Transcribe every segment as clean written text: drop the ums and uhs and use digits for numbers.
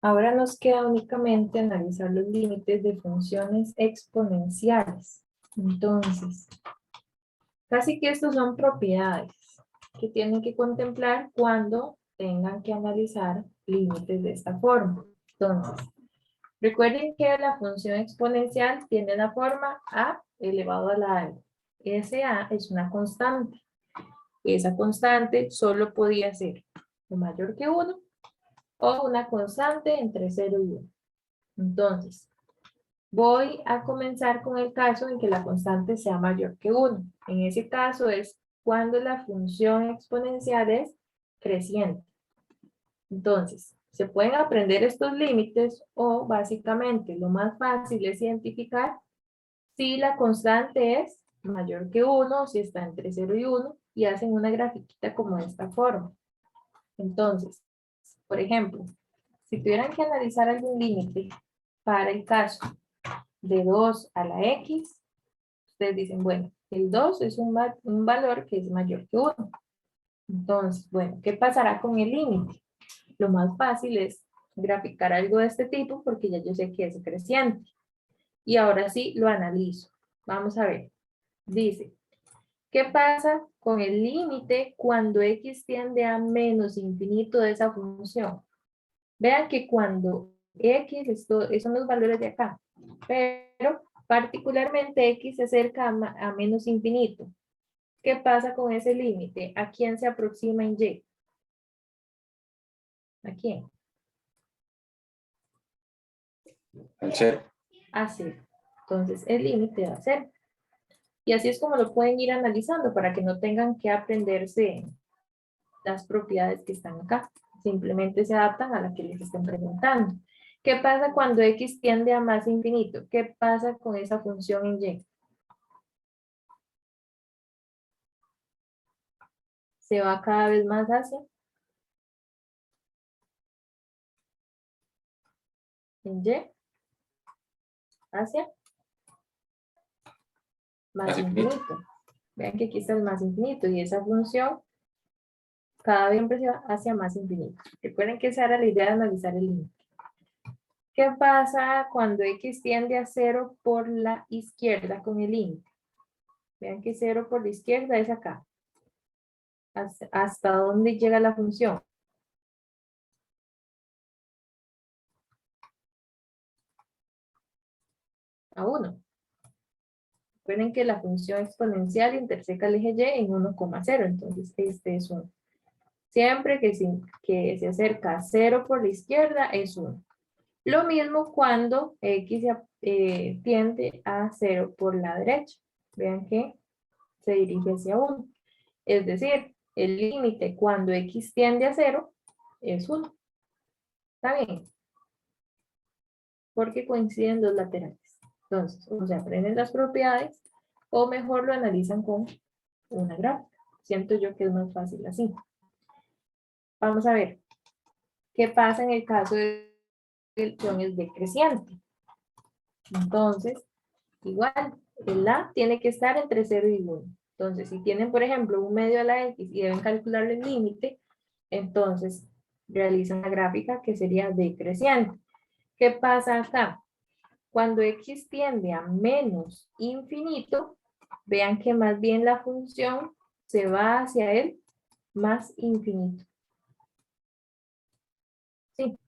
Ahora nos queda únicamente analizar los límites de funciones exponenciales. Entonces, casi que estos son propiedades que tienen que contemplar cuando tengan que analizar límites de esta forma. Entonces, recuerden que la función exponencial tiene la forma a elevado a la alta. Ese a es una constante. Esa constante solo podía ser o mayor que 1 o una constante entre 0 y 1. Entonces, voy a comenzar con el caso en que la constante sea mayor que 1. En ese caso es cuando la función exponencial es creciente. Entonces, se pueden aprender estos límites o básicamente lo más fácil es identificar si la constante es mayor que 1, si está entre 0 y 1 y hacen una grafiquita como de esta forma. Entonces, por ejemplo, si tuvieran que analizar algún límite para el caso de 2 a la x, ustedes dicen, bueno, el 2 es un valor que es mayor que 1. Entonces, bueno, ¿qué pasará con el límite? Lo más fácil es graficar algo de este tipo porque ya yo sé que es creciente. Y ahora sí lo analizo. Vamos a ver. Dice, ¿qué pasa con el límite cuando x tiende a menos infinito de esa función? Vean que cuando x, esos son los valores de acá, pero particularmente x se acerca a menos infinito. ¿Qué pasa con ese límite? ¿A quién se aproxima en y? ¿A quién? Al cero. A 0. Entonces el límite va a 0. Y así es como lo pueden ir analizando para que no tengan que aprenderse las propiedades que están acá. Simplemente se adaptan a la que les estén preguntando. ¿Qué pasa cuando x tiende a más infinito? ¿Qué pasa con esa función en y? Se va cada vez más hacia, en y, hacia más infinito. Vean que aquí está el más infinito y esa función cada vez siempre se va hacia más infinito. Recuerden que esa era la idea de analizar el límite. ¿Qué pasa cuando x tiende a 0 por la izquierda con el límite? Vean que 0 por la izquierda es acá. ¿Hasta dónde llega la función? A 1. Recuerden que la función exponencial interseca el eje y en 1,0. Entonces, este es 1. Siempre que se acerca a 0 por la izquierda es 1. Lo mismo cuando x tiende a 0 por la derecha. Vean que se dirige hacia 1. Es decir, el límite cuando x tiende a 0 es 1. ¿Está bien? Porque coinciden dos laterales. Entonces, o se aprenden las propiedades o mejor lo analizan con una gráfica. Siento yo que es más fácil así. Vamos a ver qué pasa en el caso de que el función es decreciente. Entonces, igual, el A tiene que estar entre 0 y 1. Entonces, si tienen, por ejemplo, un medio a la X y deben calcular el límite, entonces realizan la gráfica que sería decreciente. ¿Qué pasa acá? Cuando X tiende a menos infinito, vean que más bien la función se va hacia el más infinito. ¿Sí?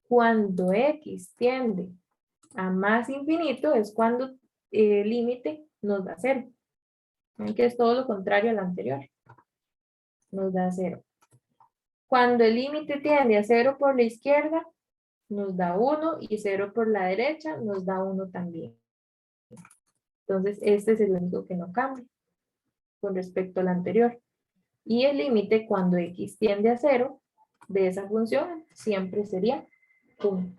Cuando X tiende a más infinito es cuando el límite nos da 0. Ven que es todo lo contrario al anterior. Nos da 0. Cuando el límite tiende a 0 por la izquierda, nos da 1 y 0 por la derecha nos da 1 también. Entonces, este es el único que no cambia con respecto al anterior. Y el límite cuando x tiende a 0 de esa función siempre sería 1.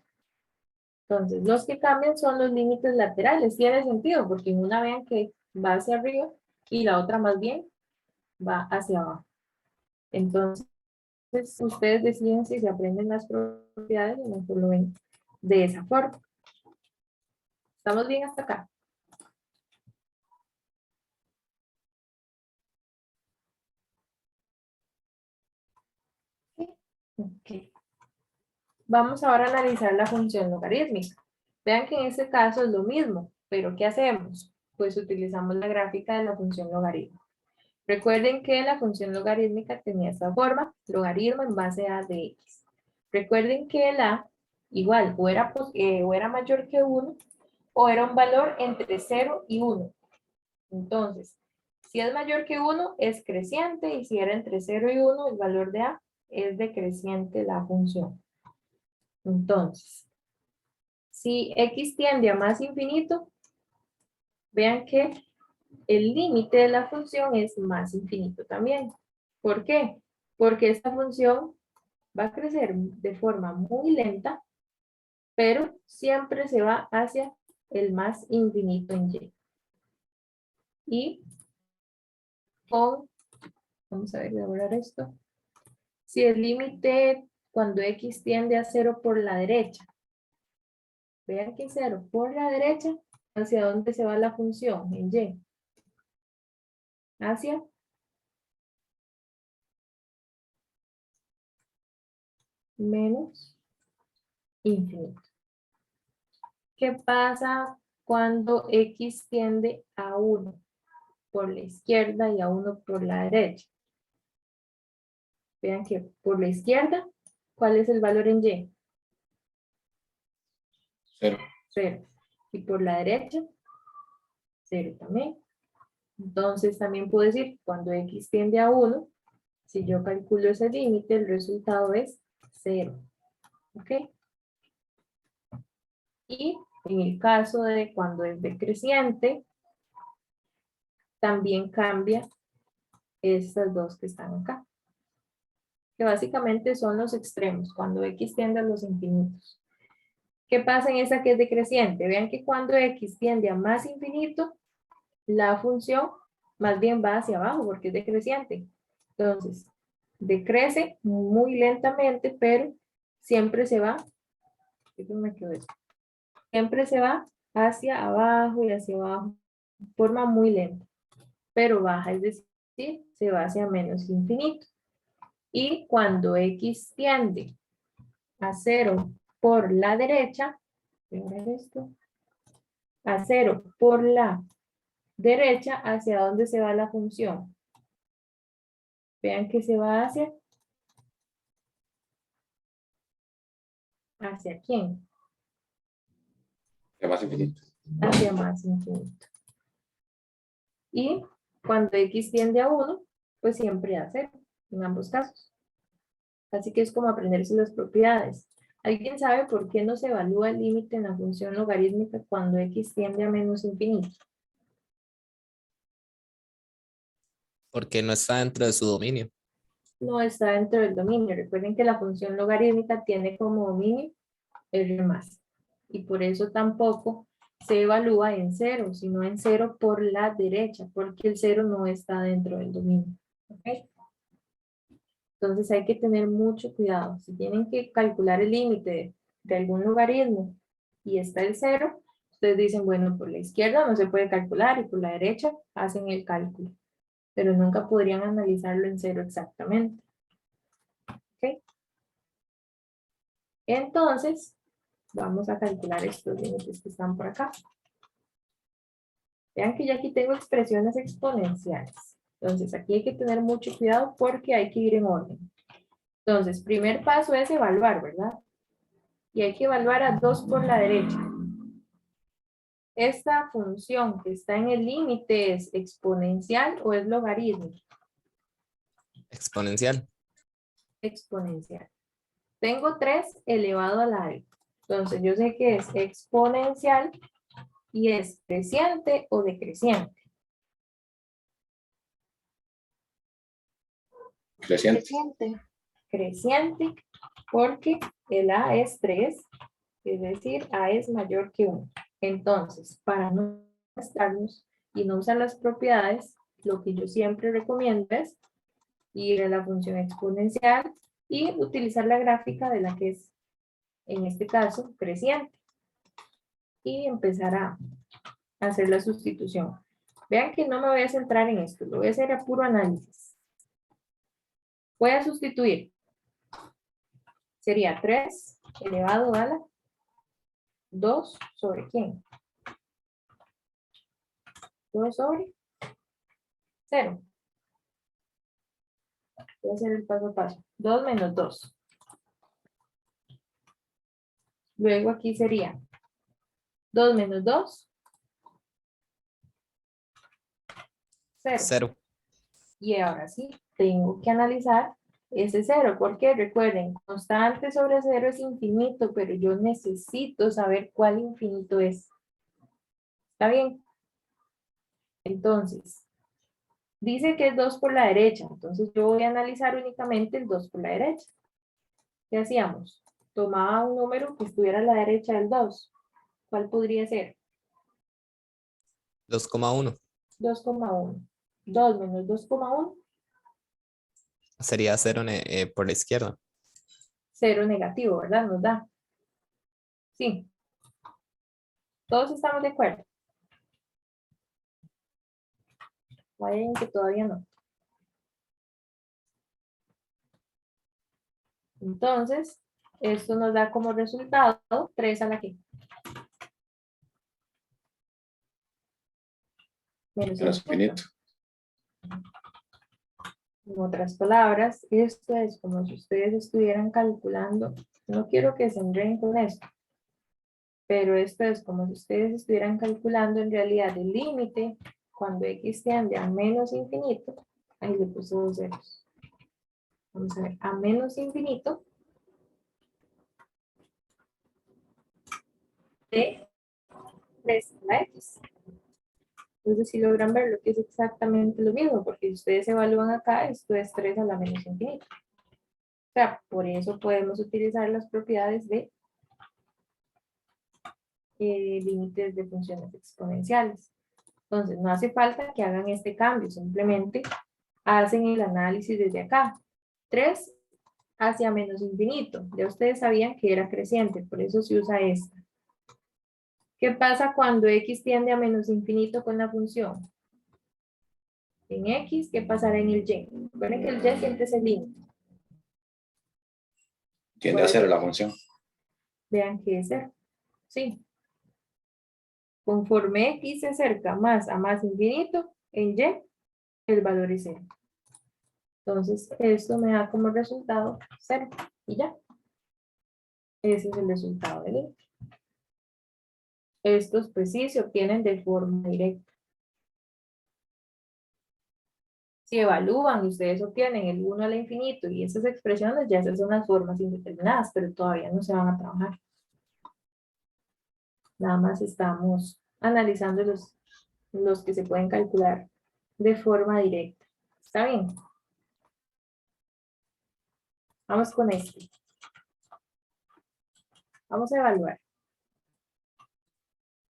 Entonces, los que cambian son los límites laterales. Tiene sentido, porque en una vean que va hacia arriba y la otra más bien va hacia abajo. Entonces, ustedes deciden si se aprenden las propiedades o mejor lo ven de esa forma. ¿Estamos bien hasta acá? Sí. Ok. Vamos ahora a analizar la función logarítmica. Vean que en este caso es lo mismo, pero ¿qué hacemos? Pues utilizamos la gráfica de la función logarítmica. Recuerden que la función logarítmica tenía esta forma, logaritmo en base a de x. Recuerden que la igual o era mayor que 1 o era un valor entre 0 y 1. Entonces, si es mayor que 1 es creciente y si era entre 0 y 1 el valor de a es decreciente la función. Entonces, si x tiende a más infinito, vean que el límite de la función es más infinito también. ¿Por qué? Porque esta función va a crecer de forma muy lenta, pero siempre se va hacia el más infinito en y. Y vamos a ver, elaborar esto. Si el límite cuando x tiende a 0 por la derecha, vean que 0 por la derecha, ¿hacia dónde se va la función en y? Hacia menos infinito. ¿Qué pasa cuando x tiende a 1 por la izquierda y a 1 por la derecha? Vean que por la izquierda, ¿cuál es el valor en y? 0. 0. Y por la derecha, 0 también. Entonces también puedo decir, cuando x tiende a 1, si yo calculo ese límite, el resultado es 0. ¿Ok? Y en el caso de cuando es decreciente, también cambia estas dos que están acá, que básicamente son los extremos, cuando x tiende a los infinitos. ¿Qué pasa en esa que es decreciente? Vean que cuando x tiende a más infinito, la función más bien va hacia abajo porque es decreciente. Entonces, decrece muy lentamente, pero siempre se va, siempre se va hacia abajo y hacia abajo, de forma muy lenta, pero baja, es decir, se va hacia menos infinito. Y cuando x tiende a 0 por la derecha, voy a ver esto, a 0 por la derecha, ¿hacia dónde se va la función? Vean que se va ¿hacia quién? Es más infinito. Hacia más infinito. Y cuando x tiende a 1, pues siempre a 0, en ambos casos. Así que es como aprenderse las propiedades. ¿Alguien sabe por qué no se evalúa el límite en la función logarítmica cuando x tiende a menos infinito? Porque no está dentro de su dominio. No está dentro del dominio. Recuerden que la función logarítmica tiene como dominio R más. Y por eso tampoco se evalúa en 0, sino en 0 por la derecha, porque el 0 no está dentro del dominio. ¿Ok? Entonces hay que tener mucho cuidado. Si tienen que calcular el límite de algún logaritmo y está el 0, ustedes dicen, bueno, por la izquierda no se puede calcular y por la derecha hacen el cálculo. Pero nunca podrían analizarlo en 0 exactamente. ¿Ok? Entonces, vamos a calcular estos límites que están por acá. Vean que ya aquí tengo expresiones exponenciales. Entonces, aquí hay que tener mucho cuidado porque hay que ir en orden. Entonces, primer paso es evaluar, ¿verdad? Y hay que evaluar a 2 por la derecha. ¿Esta función que está en el límite es exponencial o es logarítmica? Exponencial. Exponencial. Tengo 3 elevado a la alta. Entonces, yo sé que es exponencial y es creciente o decreciente. Creciente. Creciente porque el a es 3, es decir, a es mayor que 1. Entonces, para no gastarnos y no usar las propiedades, lo que yo siempre recomiendo es ir a la función exponencial y utilizar la gráfica de la que es, en este caso, creciente. Y empezar a hacer la sustitución. Vean que no me voy a centrar en esto, lo voy a hacer a puro análisis. Voy a sustituir. sería 3 elevado a la 2 sobre ¿quién? 2 sobre 0. Voy a hacer el paso a paso. 2 menos 2. Luego aquí sería 2 menos 2. 0. 0. Y ahora sí, tengo que analizar ese 0, porque recuerden, constante sobre 0 es infinito, pero yo necesito saber cuál infinito es. ¿Está bien? Entonces, dice que es 2 por la derecha, entonces yo voy a analizar únicamente el 2 por la derecha. ¿Qué hacíamos? Tomaba un número que estuviera a la derecha del 2. ¿Cuál podría ser? 2,1. 2,1. 2 menos 2,1. Sería 0 por la izquierda. 0 negativo, ¿verdad? Nos da. Sí. Todos estamos de acuerdo. Vayan que todavía no. Entonces, esto nos da como resultado 3 a la que. Menos Menos infinito. En otras palabras, esto es como si ustedes estuvieran calculando. No quiero que se enreden con esto. Pero esto es como si ustedes estuvieran calculando en realidad el límite cuando x tiende a menos infinito. Ahí le puse 2 ceros. Vamos a ver, a menos infinito de 3 a la x. Entonces, si logran ver lo que es exactamente lo mismo, porque si ustedes evalúan acá, esto es 3 a la menos infinito. O sea, por eso podemos utilizar las propiedades de límites de funciones exponenciales. Entonces, no hace falta que hagan este cambio, simplemente hacen el análisis desde acá. 3 hacia menos infinito. Ya ustedes sabían que era creciente, por eso se usa esta. ¿Qué pasa cuando x tiende a menos infinito con la función? En x, ¿qué pasará en el y? Recuerden que el y siempre es el límite. Tiende a 0 la función. Vean que es 0. Sí. Conforme x se acerca más a más infinito, en y el valor es 0. Entonces, esto me da como resultado 0. Y ya. Ese es el resultado del límite. Estos pues sí se obtienen de forma directa. Si evalúan y ustedes obtienen el 1 al infinito y esas expresiones, ya esas son las formas indeterminadas, pero todavía no se van a trabajar. Nada más estamos analizando los que se pueden calcular de forma directa. ¿Está bien? Vamos con este. Vamos a evaluar.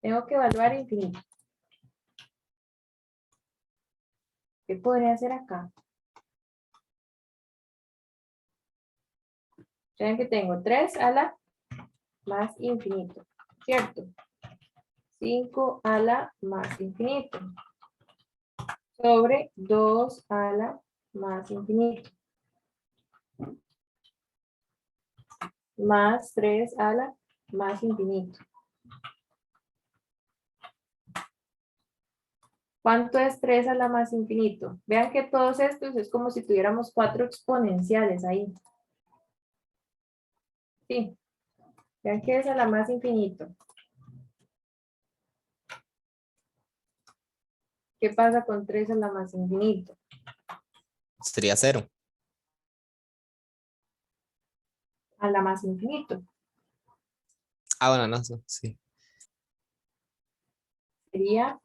Tengo que evaluar infinito. ¿Qué podría hacer acá? Vean que tengo 3 a la más infinito, ¿cierto? 5 a la más infinito. Sobre 2 a la más infinito. Más 3 a la más infinito. ¿Cuánto es 3 a la más infinito? Vean que todos estos es como si tuviéramos 4 exponenciales ahí. Sí. Vean que es a la más infinito. ¿Qué pasa con 3 a la más infinito? Sería 0. A la más infinito. Ah, bueno, no, sí. Sería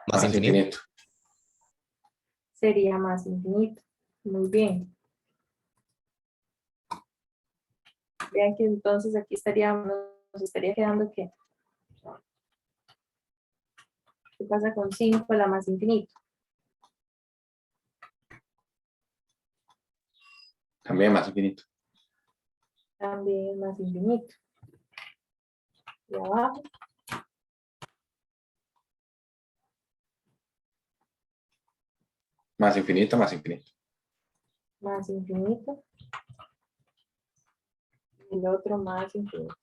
Más infinito. sería más infinito. Muy bien. Vean que entonces aquí nos estaría quedando ¿qué? ¿Qué pasa con 5 a la más infinito? También más infinito. También más infinito. Y abajo. Más infinito, más infinito. más infinito. Y el otro más infinito.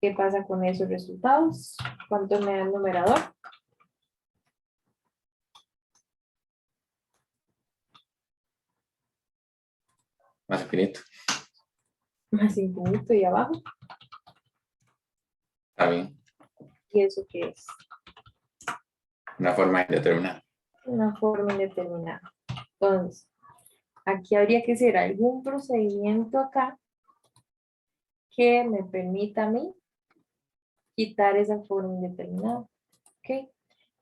¿Qué pasa con esos resultados? ¿Cuánto me da el numerador? Más infinito. Más infinito y abajo. Está bien. ¿Y eso qué es? Una forma indeterminada. Una forma indeterminada. Entonces, aquí habría que hacer algún procedimiento acá que me permita a mí quitar esa forma indeterminada. ¿Ok?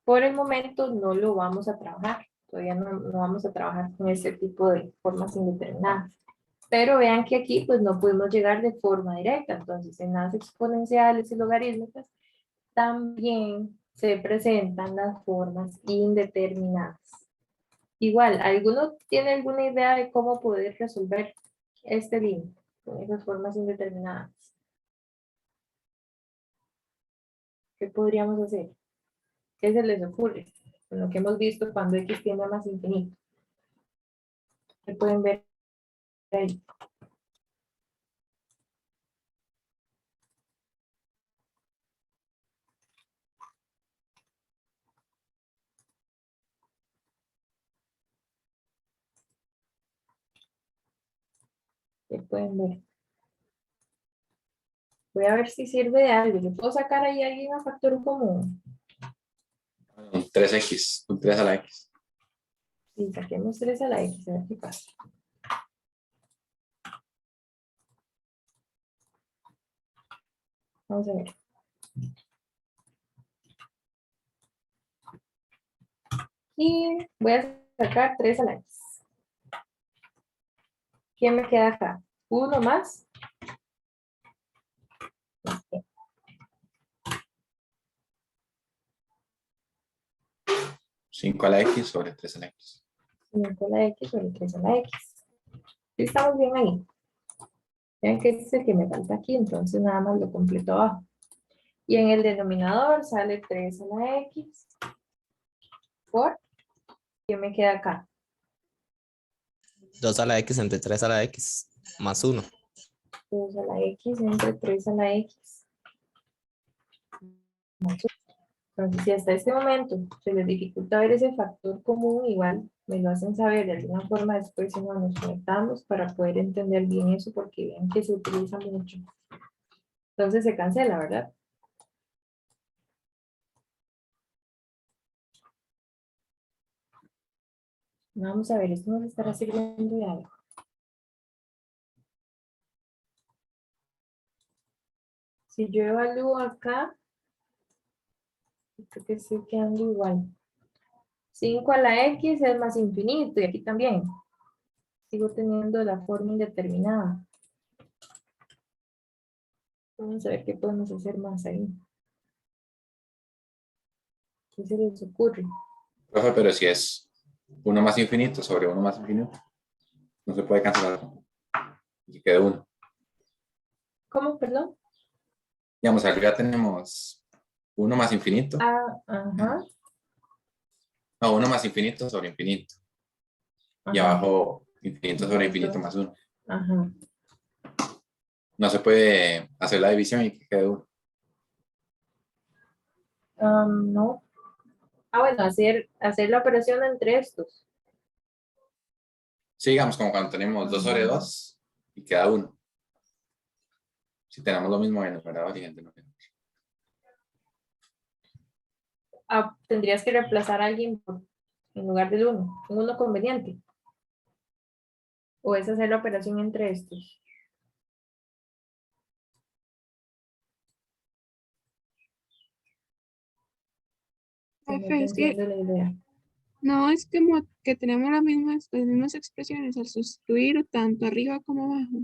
Por el momento no lo vamos a trabajar. Todavía no vamos a trabajar con este tipo de formas indeterminadas. Pero vean que aquí pues no podemos llegar de forma directa. Entonces en las exponenciales y logarítmicas también se presentan las formas indeterminadas. Igual, ¿alguno tiene alguna idea de cómo poder resolver este límite con esas formas indeterminadas? ¿Qué podríamos hacer? ¿Qué se les ocurre? Con lo que hemos visto cuando x tiende a más infinito. ¿Qué pueden ver ahí? ¿Qué pueden ver? Voy a ver si sirve de algo. Yo puedo sacar ahí alguien a factor común. Un 3x. Un 3 a la x. Y saquemos 3 a la x, a ver qué pasa. Vamos a ver. Y voy a sacar 3 a la x. ¿Quién me queda acá? ¿Uno más? 5 a la x sobre 3 a la x. 5 a la x sobre 3 a la x. ¿Sí estamos bien ahí? Vean que este es el que me falta aquí, entonces nada más lo completo abajo. Y en el denominador sale 3 a la x por, ¿qué me queda acá? 2 a la x entre 3 a la x más 1. 2 a la x entre 3 a la x. Entonces, si hasta este momento se les dificulta ver ese factor común, igual me lo hacen saber de alguna forma después si no nos conectamos para poder entender bien eso, porque ven que se utiliza mucho. Entonces se cancela, ¿verdad? Vamos a ver, esto nos estará sirviendo de algo. Si yo evalúo acá, creo que estoy quedando igual. 5 a la x es más infinito y aquí también. Sigo teniendo la forma indeterminada. Vamos a ver qué podemos hacer más ahí. ¿Qué se les ocurre? Profe, pero si es 1 más infinito sobre 1 más infinito, no se puede cancelar. Y queda 1. ¿Cómo, perdón? Digamos, arriba tenemos 1 más infinito. Ah, ajá, No, 1 más infinito sobre infinito. Y ajá. abajo infinito sobre infinito más 1. Ajá. No se puede hacer la división y que quede 1. No. Ah, bueno, hacer la operación entre estos. Sí, digamos, como cuando tenemos 2 sobre 2 y queda 1. Si tenemos lo mismo en el numerador y en el denominador. Ah, tendrías que reemplazar a alguien en lugar del uno. Un uno conveniente. O es hacer la operación entre estos. Si no Profe, te es que entiendo la idea. no es como que tenemos las mismas expresiones al sustituir tanto arriba como abajo.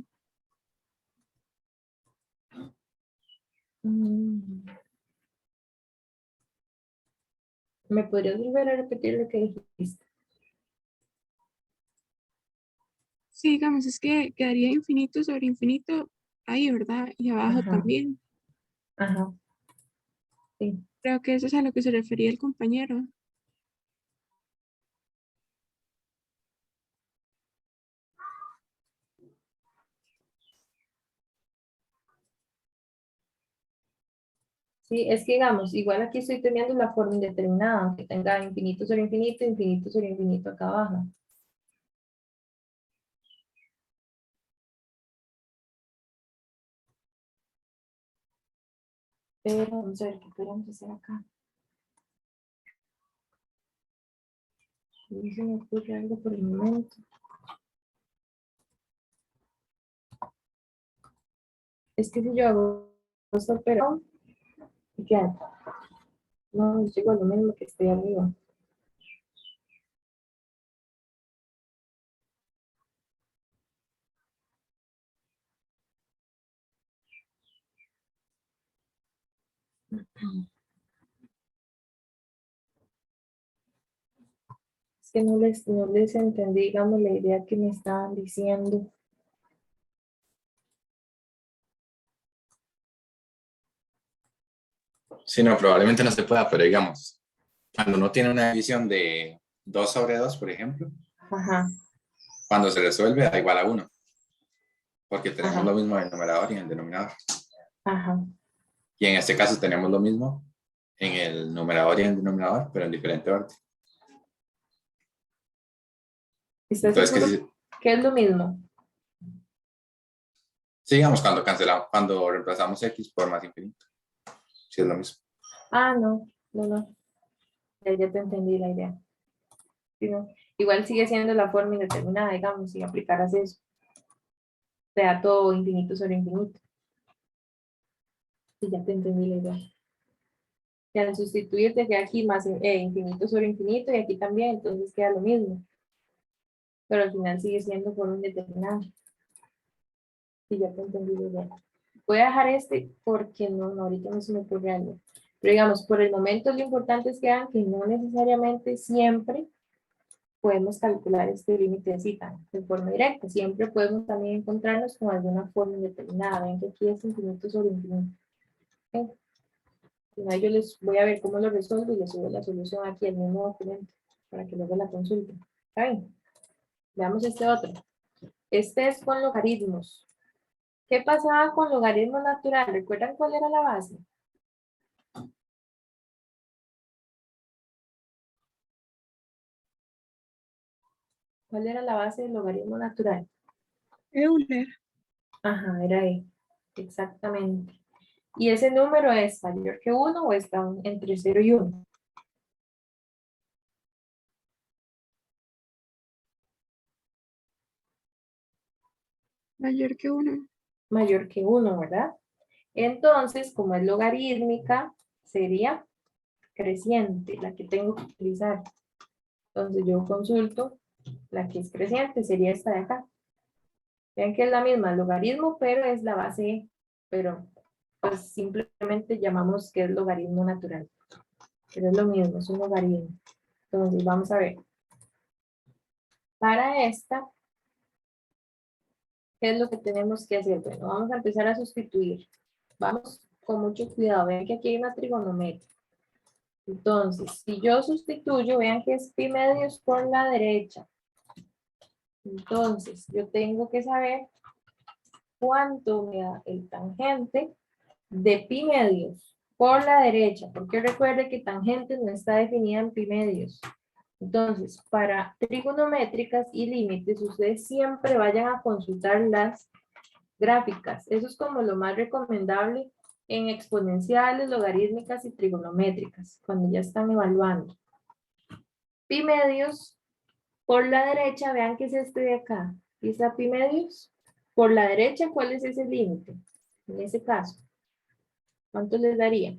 Mm. ¿Me podrías volver a repetir lo que dijiste? Sí, digamos, es que quedaría infinito sobre infinito ahí, ¿verdad? Y abajo Ajá, también. ajá. Sí. Creo que eso es a lo que se refería el compañero. Sí, es que digamos, igual aquí estoy teniendo la forma indeterminada, aunque tenga infinito sobre infinito acá abajo. Pero vamos a ver qué podemos hacer acá. No se me ocurre algo por el momento. Es que si yo hago esto, pero ya, no llego a lo mismo que estoy arriba. Es que no les entendí, digamos, la idea que me estaban diciendo. Sí, no, probablemente no se pueda, pero digamos, cuando uno tiene una división de 2 sobre 2, por ejemplo, Ajá, cuando se resuelve da igual a 1, porque tenemos ajá, lo mismo en el numerador y en el denominador. ajá. Y en este caso tenemos lo mismo en el numerador y en el denominador, pero en diferente orden. ¿Estás Entonces, seguro que es lo mismo? sí, digamos, cuando cancelamos, cuando reemplazamos x por más infinito, sí es lo mismo. Ah, no, no, no. Ya te entendí la idea. Sí, no. Igual sigue siendo la forma indeterminada, digamos, si aplicaras eso. Te da todo infinito sobre infinito. Y ya te entendí la idea. Y al sustituirte queda aquí más infinito sobre infinito y aquí también, entonces queda lo mismo. Pero al final sigue siendo forma indeterminada. Y ya te entendí la idea. Voy a dejar este porque no, ahorita no se me ocurre algo. Pero digamos, por el momento lo importante es que vean que no necesariamente siempre podemos calcular este límite de cita de forma directa. Siempre podemos también encontrarnos con alguna forma indeterminada. Ven que aquí es infinito sobre infinito. ¿Ok? Yo les voy a ver cómo lo resuelvo y les subo la solución aquí al mismo documento para que luego la consulten. ¿Está bien? Veamos este otro. Este es con logaritmos. ¿Qué pasaba con logaritmos naturales? ¿Recuerdan cuál era la base? ¿Cuál era la base del logaritmo natural? Euler. Ajá, era E. Exactamente. ¿Y ese número es mayor que 1 o está entre 0 y 1? Mayor que 1. Mayor que 1, ¿verdad? Entonces, como es logarítmica, sería creciente, la que tengo que utilizar. Entonces yo consulto la que es creciente, sería esta de acá. Vean que es la misma, logaritmo, pero es la base E. Pero pues simplemente llamamos que es logaritmo natural. Pero es lo mismo, es un logaritmo. Entonces vamos a ver. Para esta, ¿qué es lo que tenemos que hacer? Bueno, vamos a empezar a sustituir. Vamos con mucho cuidado. Vean que aquí hay una trigonometría. Entonces, si yo sustituyo, vean que es pi medios por la derecha. Entonces, yo tengo que saber cuánto me da el tangente de pi medios por la derecha, porque recuerde que tangente no está definida en pi medios. Entonces, para trigonométricas y límites, ustedes siempre vayan a consultar las gráficas. Eso es como lo más recomendable en exponenciales, logarítmicas y trigonométricas, cuando ya están evaluando. Pi medios por la derecha, vean que es este de acá. ¿Y está pi medios? Por la derecha, ¿cuál es ese límite? En ese caso, ¿cuánto les daría?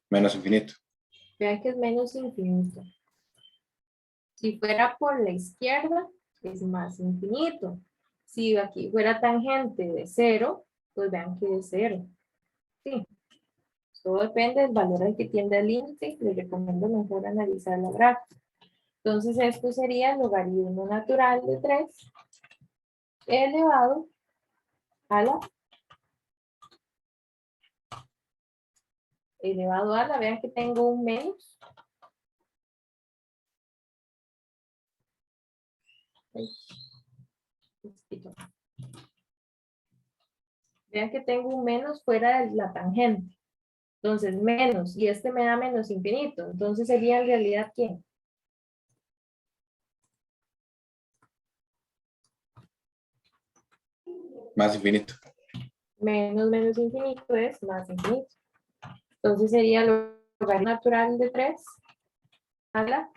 Menos infinito. Vean que es menos infinito. Si fuera por la izquierda, es más infinito. Si aquí fuera tangente de 0, pues vean que es 0. Sí, todo depende del valor al que tiende el límite. Les recomiendo mejor analizar la gráfica. Entonces, esto sería el logaritmo natural de 3 elevado a la vean que tengo un menos. Vean que tengo un menos fuera de la tangente. Entonces, menos, y este me da menos infinito. Entonces, sería en realidad, ¿quién? Más infinito. Menos menos infinito es más infinito. Entonces, sería el logaritmo natural de 3 a la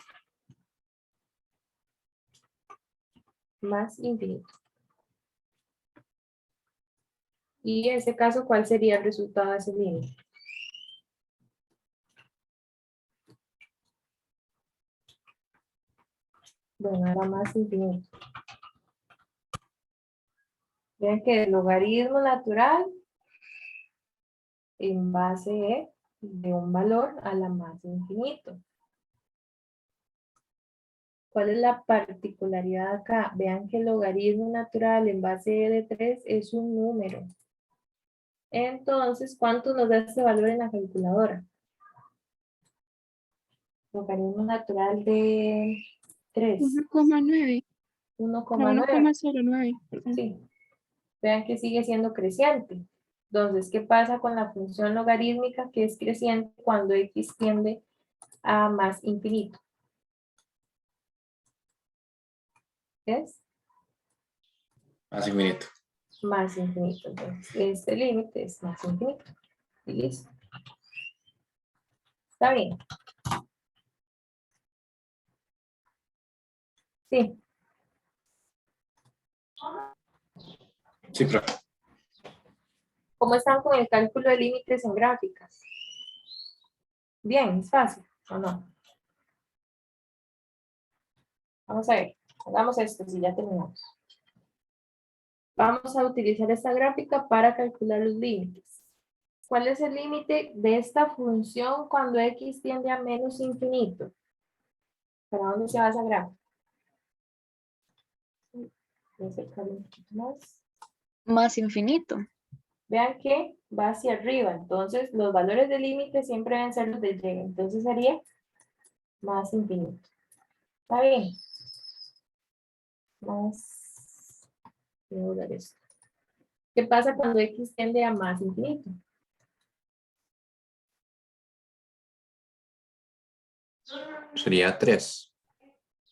más infinito. Y en ese caso, ¿cuál sería el resultado de ese límite? Bueno, era más infinito. Vean que el logaritmo natural en base de un valor a la más infinito. ¿Cuál es la particularidad acá? Vean que el logaritmo natural en base de 3 es un número. Entonces, ¿cuánto nos da este valor en la calculadora? Logaritmo natural de 3, 1,9. No, 1,9. 1,09. Sí. Vean que sigue siendo creciente. Entonces, ¿qué pasa con la función logarítmica que es creciente cuando x tiende a más infinito? Es Más infinito. más infinito. Entonces, este límite es más infinito. Y listo. Está bien. Sí. Sí, profe. ¿Cómo están con el cálculo de límites en gráficas? Bien, es fácil, ¿o no? Vamos a ver. Hagamos esto si ya terminamos. Vamos a utilizar esta gráfica para calcular los límites. ¿Cuál es el límite de esta función cuando x tiende a menos infinito? ¿Para dónde se va esa gráfica? Voy a acercarlo un poquito más. Más infinito. Vean que va hacia arriba, entonces los valores del límite siempre deben ser los de y, entonces sería más infinito. ¿Está bien? Más. Voy a borrar esto. ¿Qué pasa cuando x tiende a más infinito? Sería 3.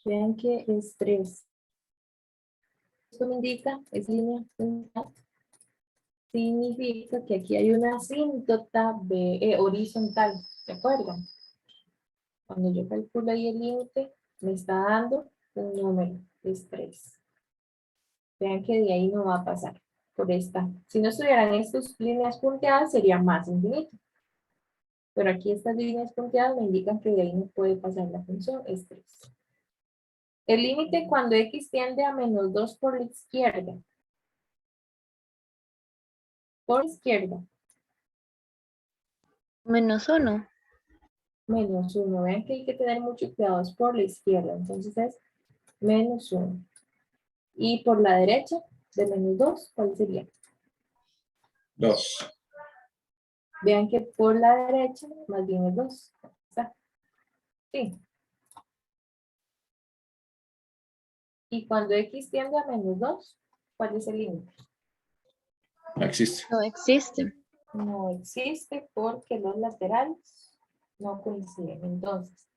Vean que es 3. Esto me indica, es línea puntal, significa que aquí hay una asíntota horizontal, ¿se acuerdan? Cuando yo calculo ahí el límite, me está dando un número, es 3. Vean que de ahí no va a pasar por esta. Si no estuvieran estas líneas punteadas, sería más infinito. Pero aquí estas líneas punteadas me indican que de ahí no puede pasar la función, es 3. El límite cuando x tiende a menos 2 por la izquierda. Por izquierda, Menos 1. menos 1. Vean que hay que tener mucho cuidado, es por la izquierda. Entonces es menos 1. Y por la derecha, de menos 2, ¿cuál sería? 2. Vean que por la derecha, más bien es 2. ¿Está? Sí. Y cuando x tiende a menos 2, ¿cuál es el límite? No existe. No existe. No existe porque los laterales no coinciden. Entonces,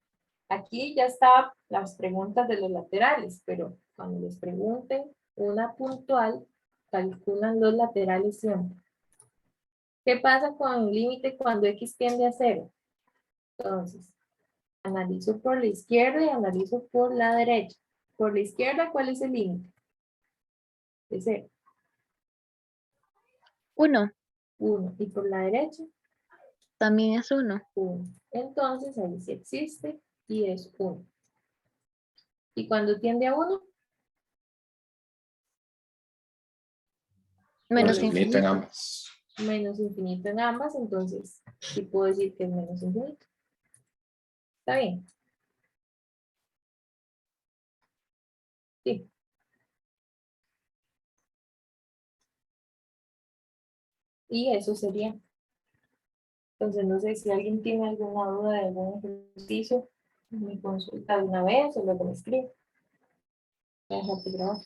aquí ya están las preguntas de los laterales, pero cuando les pregunten una puntual, calculan los laterales siempre. ¿Qué pasa con el límite cuando x tiende a 0? Entonces, analizo por la izquierda y analizo por la derecha. Por la izquierda, ¿cuál es el límite? De 0. 1. 1. Y por la derecha, También es 1. 1. Entonces, ahí sí existe y es 1. ¿Y cuando tiende a 1? Menos Menos infinito en infinito. ambas. Menos infinito en ambas, entonces sí puedo decir que es menos infinito. ¿Está bien? Sí. Y eso sería. Entonces, no sé si alguien tiene alguna duda de algún ejercicio, me consulta de una vez o luego me escribe. Voy a dejarte grabar.